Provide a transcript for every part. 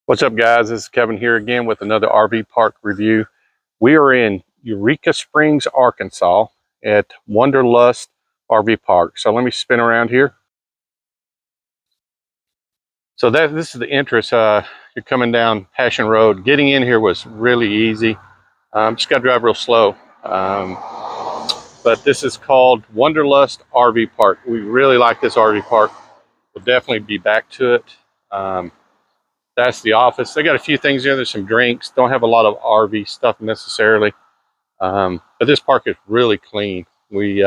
What's up, guys? This is Kevin here again with another RV park review. We are in Eureka Springs, Arkansas at Wanderlust RV Park. So let me spin around here. So this is the entrance. You're coming down Passion Road. Getting in here was really easy. Just got to drive real slow. But this is called Wanderlust RV Park. We really like this RV park. We'll definitely be back to it. That's the office. They got a few things there. There's some drinks. Don't have a lot of RV stuff necessarily. But this park is really clean. We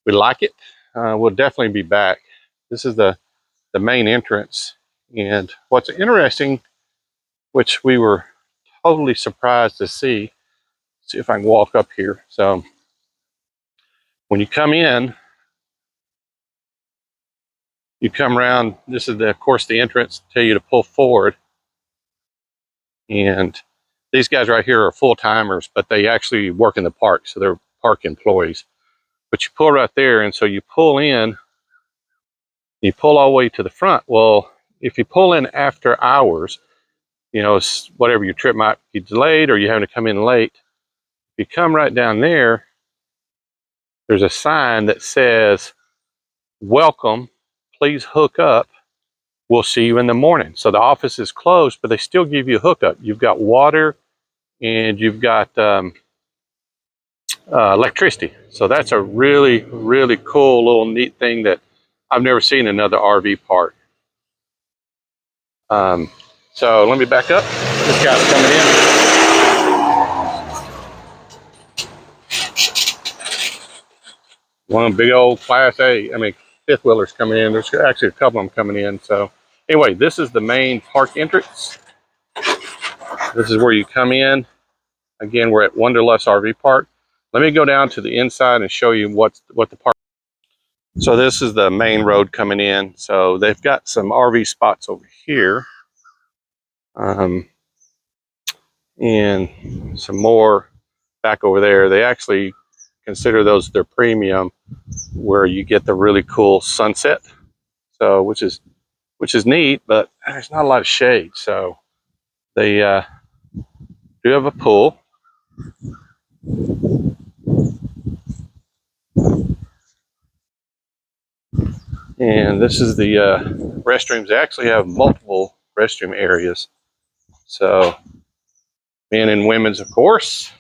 like it. We'll definitely be back. This is the main entrance. And what's interesting, which we were totally surprised to see if I can walk up here. So when you come in, you come around. This is of course the entrance. Tell you to pull forward. And these guys right here are full-timers, but they actually work in the park, so they're park employees. But you pull right there, and so you pull in, you pull all the way to the front. Well, if you pull in after hours, you know, whatever your trip might be delayed or you're having to come in late, if you come right down there, there's a sign that says, "Welcome, please hook up. We'll see you in the morning." So the office is closed, but they still give you a hookup. You've got water and you've got electricity. So that's a really, really cool little neat thing that I've never seen in another RV park. So let me back up. This guy's coming in. One big old Class A, fifth wheelers coming in. There's actually a couple of them coming in. So anyway, this is the main park entrance. This is where you come in. Again, we're at Wanderlust RV Park. Let me go down to the inside and show you what the park. So this is the main road coming in. So they've got some RV spots over here. And some more back over there. They actually consider those their premium, where you get the really cool sunset. So which is neat, but there's not a lot of shade. So they do have a pool. And this is the restrooms. They actually have multiple restroom areas. So men and women's, of course.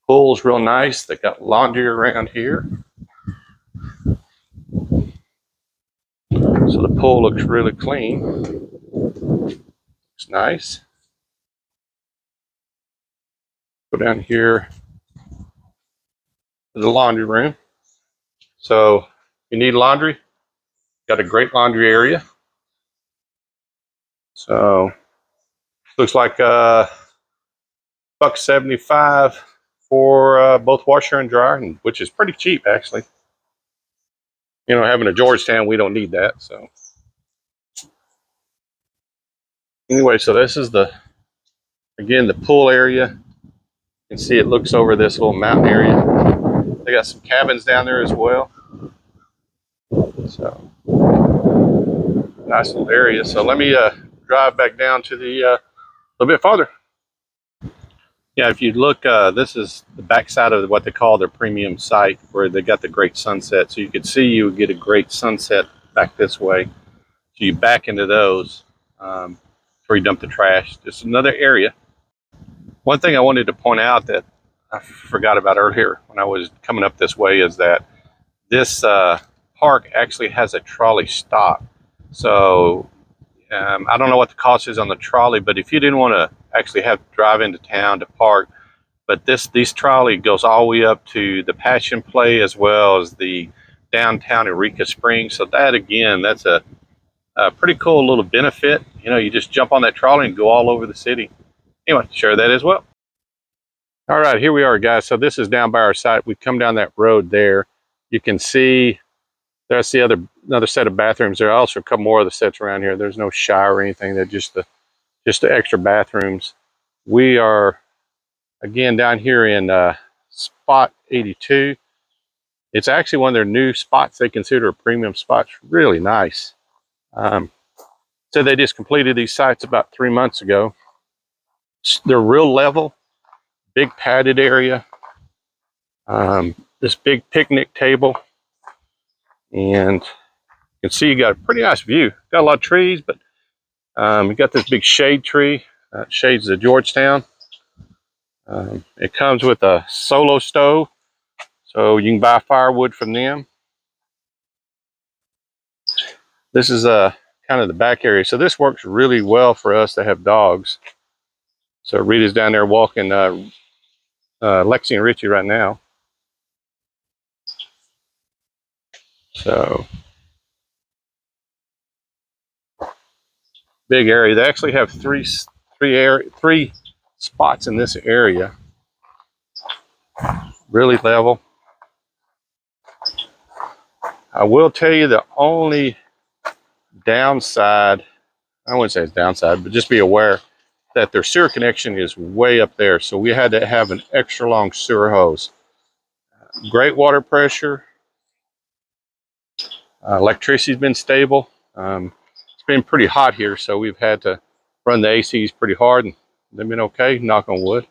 Pool's real nice. They got laundry around here. So the pool looks really clean. Looks nice. Go down here to the laundry room. So if you need laundry, got a great laundry area. So looks like $1.75 for both washer and dryer, which is pretty cheap actually. You know, having a Georgetown, we don't need that. So anyway, so this is again the pool area. You can see it looks over this little mountain area. They got some cabins down there as well. So nice little area. So let me drive back down to the a little bit farther. Yeah, if you look, this is the backside of what they call their premium site, where they got the great sunset. So you could see you would get a great sunset back this way. So you back into those where you dump the trash. Just another area. One thing I wanted to point out that I forgot about earlier when I was coming up this way is that this park actually has a trolley stop. So I don't know what the cost is on the trolley, but if you didn't want to actually have to drive into town to park, but this trolley goes all the way up to the Passion Play as well as the downtown Eureka Springs. So that, again, that's a pretty cool little benefit. You know, you just jump on that trolley and go all over the city. Anyway, share that as well. All right, here we are, guys. So this is down by our site. We come down that road there. You can see that's the another set of bathrooms. There are also a couple more of the sets around here. There's no shower or anything. They're just the extra bathrooms. We are again down here in spot 82. It's actually one of their new spots they consider a premium spot. It's really nice. So they just completed these sites about 3 months ago. They're real level, big padded area, this big picnic table, and you can see you got a pretty nice view. Got a lot of trees, but you got this big shade tree. Shades the Georgetown. It comes with a solo stove, so you can buy firewood from them. This is kind of the back area. So this works really well for us that have dogs. So Rita's down there walking Lexi and Richie right now. So big area. They actually have three spots in this area. Really level. I will tell you the only downside, I wouldn't say it's downside, but just be aware that their sewer connection is way up there. So we had to have an extra long sewer hose. Great water pressure. Electricity's been stable. It's been pretty hot here, so we've had to run the ACs pretty hard, and they've been okay, knock on wood.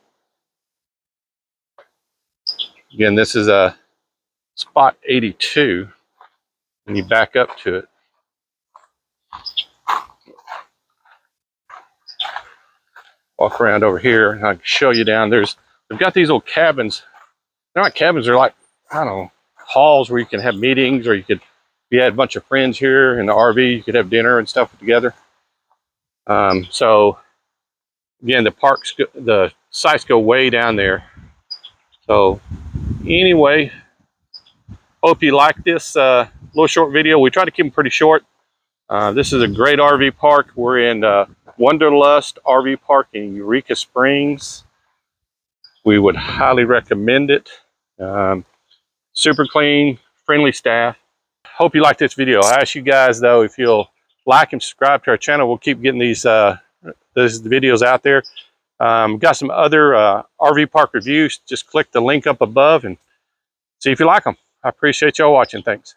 Again, this is a spot 82, and you back up to it. Walk around over here, and I can show you down. They've got these little cabins. They're not cabins, they're like, I don't know, halls where you can have meetings, or if you had a bunch of friends here in the RV, you could have dinner and stuff together. So again, the sites go way down there. So anyway, hope you like this little short video. We try to keep them pretty short. This is a great RV park. We're in Wanderlust RV Park in Eureka Springs. We would highly recommend it. Super clean, friendly staff. Hope you like this video. I ask you guys though, if you'll like and subscribe to our channel, we'll keep getting these videos out there. Got some other RV park reviews. Just click the link up above and see if you like them. I appreciate y'all watching. Thanks.